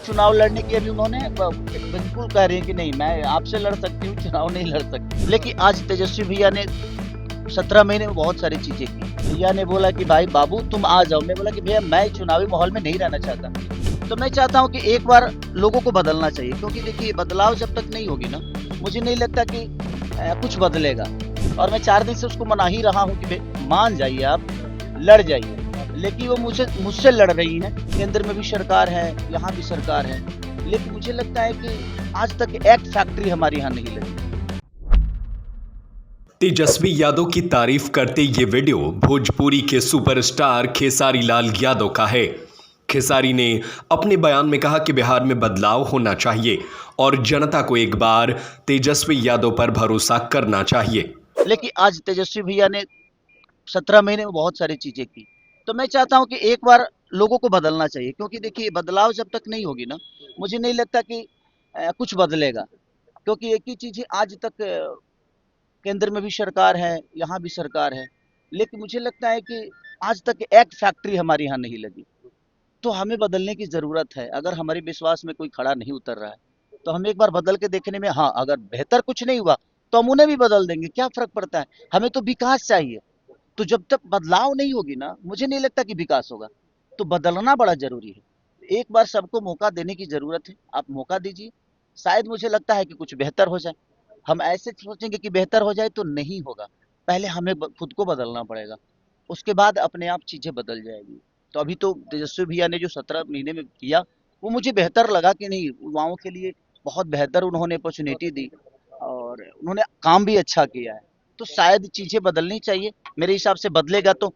चुनाव लड़ने की अभी उन्होंने बिल्कुल कह रहे हैं कि नहीं मैं आपसे लड़ सकती हूँ, चुनाव नहीं लड़ सकती। लेकिन आज तेजस्वी भैया ने 17 महीने में बहुत सारी चीजें की। भैया ने बोला कि भाई बाबू तुम आ जाओ। मैं बोला कि भैया मैं चुनावी माहौल में नहीं रहना चाहता। तो मैं चाहता हूँ कि एक बार लोगों को बदलना चाहिए, क्योंकि देखिए बदलाव जब तक नहीं होगी ना, मुझे नहीं लगता कि कुछ बदलेगा। और मैं 4 दिन से उसको मना ही रहा हूँ कि मान जाइए, आप लड़ जाइए। लेकिन वो मुझसे लड़ रही है। केंद्र में भी सरकार है, यहाँ भी सरकार है, लेकिन मुझे लगता है कि आज तक एक्ट फैक्ट्री हमारे यहाँ नहीं लगी। तेजस्वी यादव की तारीफ करते ये वीडियो भोजपुरी के सुपरस्टार खेसारी लाल यादव का है। खेसारी ने अपने बयान में कहा कि बिहार में बदलाव होना चाहिए और जनता को एक बार तेजस्वी यादव पर भरोसा करना चाहिए। लेकिन आज तेजस्वी भैया ने 17 महीने में बहुत सारी चीजें की। तो मैं चाहता हूँ कि एक बार लोगों को बदलना चाहिए, क्योंकि देखिए बदलाव जब तक नहीं होगी ना, मुझे नहीं लगता कि कुछ बदलेगा। क्योंकि एक ही चीज है, आज तक केंद्र में भी सरकार है, यहाँ भी सरकार है, लेकिन मुझे लगता है कि आज तक एक्ट फैक्ट्री हमारे यहाँ नहीं लगी। तो हमें बदलने की जरूरत है। अगर हमारे विश्वास में कोई खड़ा नहीं उतर रहा है तो हम एक बार बदल के देखने में, हाँ अगर बेहतर कुछ नहीं हुआ तो हम उन्हें भी बदल देंगे, क्या फर्क पड़ता है। हमें तो विकास चाहिए। तो जब तक बदलाव नहीं होगी ना, मुझे नहीं लगता कि विकास होगा। तो बदलना बड़ा जरूरी है। एक बार सबको मौका देने की जरूरत है। आप मौका दीजिए, शायद मुझे लगता है कि कुछ बेहतर हो जाए। हम ऐसे सोचेंगे कि बेहतर हो जाए तो नहीं होगा। पहले हमें खुद को बदलना पड़ेगा, उसके बाद अपने आप चीजें बदल जाएगी। तो अभी तो तेजस्वी भैया ने जो 17 महीने में किया, वो मुझे बेहतर लगा कि नहीं, युवाओं के लिए बहुत बेहतर उन्होंने अपॉर्चुनिटी दी और उन्होंने काम भी अच्छा किया है। तो शायद चीजें बदलनी चाहिए। मेरे हिसाब से बदलेगा तो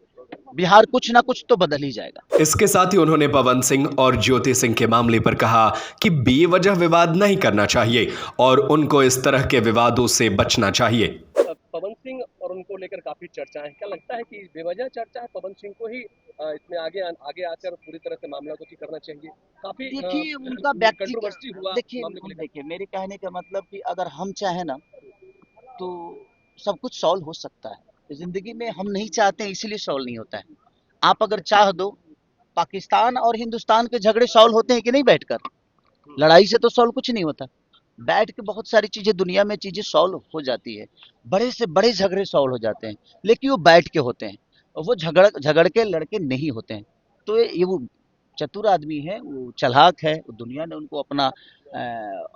बिहार कुछ ना कुछ तो बदल ही जाएगा। इसके साथ ही उन्होंने पवन सिंह और ज्योति सिंह के मामले पर कहा कि बेवजह विवाद नहीं करना चाहिए और उनको इस तरह के विवादों से बचना चाहिए। पवन सिंह और उनको लेकर काफी चर्चा है। क्या लगता है कि बेवजह चर्चा है, पवन सिंह को ही इसमें आगे आकर पूरी तरह से मामला को ठीक करना चाहिए? काफी देखिए उनका कंट्रोवर्सी हुआ देखिए मामले को लेकर। देखिए मेरे कहने का मतलब कि अगर हम चाहें ना तो सब कुछ सॉल्व हो सकता है। जिंदगी में हम नहीं चाहते हैं, इसीलिए सॉल्व नहीं होता है। आप अगर चाह दो, पाकिस्तान और हिंदुस्तान के झगड़े सॉल्व होते हैं कि नहीं बैठकर? लड़ाई से तो सॉल्व कुछ नहीं होता। बैठ के बहुत सारी चीजें दुनिया में चीजें सॉल्व हो जाती है। बड़े से बड़े झगड़े सॉल्व हो जाते हैं, लेकिन वो बैठ के होते हैं और वो झगड़ झगड़ के लड़के नहीं होते हैं। तो ये वो चतुर आदमी है, वो चालाक है, वो दुनिया ने उनको अपना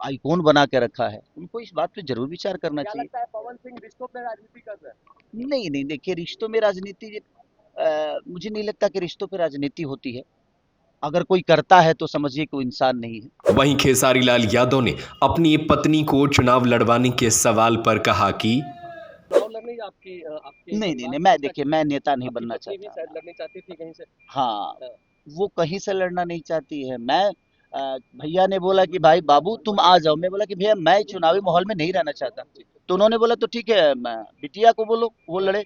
आइकॉन बना के रखा है। उनको इस बात पे जरूर विचार करना क्या चाहिए। लगता है पवन सिंह रिश्तों में राजनीति कर रहे हैं? नहीं नहीं, देखिए रिश्तों में राजनीति, मुझे नहीं लगता कि रिश्तों पे राजनीति होती है। अगर कोई करता है तो समझिए कि वो इंसान नहीं है। वहीं खेसारी लाल यादव ने अपनी पत्नी को चुनाव लड़वाने के सवाल पर कहा कि चुनाव लड़ने आपकी आपके नहीं नहीं परिवार नहीं, में मैं ऐसा देखिए क्यों? मैं नेता नहीं आपकी बनना पत्नी भी चाहता। शायद लड़नी चाहती थी कहीं से। हाँ, हाँ, वो कहीं से लड़ना नहीं चाहती है। मैं भैया ने बोला कि भाई बाबू तुम आ जाओ। मैं बोला कि भैया मैं चुनावी माहौल में नहीं रहना चाहता। तो उन्होंने बोला तो ठीक है, बिटिया को बोलो वो लड़े।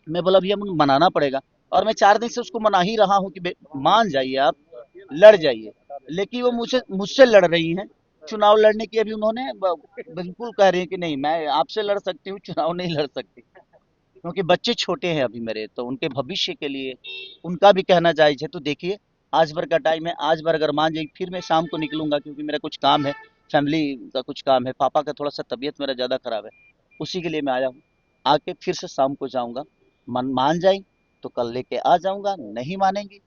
मैं बोला भैया मुझे मनाना पड़ेगा। और मैं 4 दिन से उसको मना ही रहा हूँ कि मान जाइए, आप लड़ जाइए। लेकिन वो मुझसे मुझसे लड़ रही हैं। चुनाव लड़ने की अभी उन्होंने बिल्कुल कह रही हैं कि नहीं मैं आपसे लड़ सकती हूँ, चुनाव नहीं लड़ सकती। क्योंकि बच्चे छोटे हैं अभी मेरे, तो उनके भविष्य के लिए उनका भी कहना जायज है। तो देखिए आज भर का टाइम है, आज भर अगर मान जाएगी फिर मैं शाम को निकलूंगा, क्योंकि मेरा कुछ काम है, फैमिली का कुछ काम है। पापा का थोड़ा सा तबीयत मेरा ज़्यादा खराब है, उसी के लिए मैं आया हूँ। आके फिर से शाम को जाऊंगा। मान जाए तो कल लेके आ जाऊंगा, नहीं मानेंगी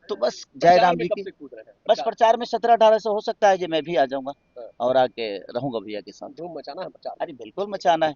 तो बस जय प्रचार राम में जी कब की। से कूद रहे हैं? बस प्रचार। प्रचार में 17-18 से हो सकता है कि मैं भी आ जाऊंगा हाँ, और आके रहूंगा भैया के साथ। धूम मचाना है प्रचार। अरे बिल्कुल मचाना है।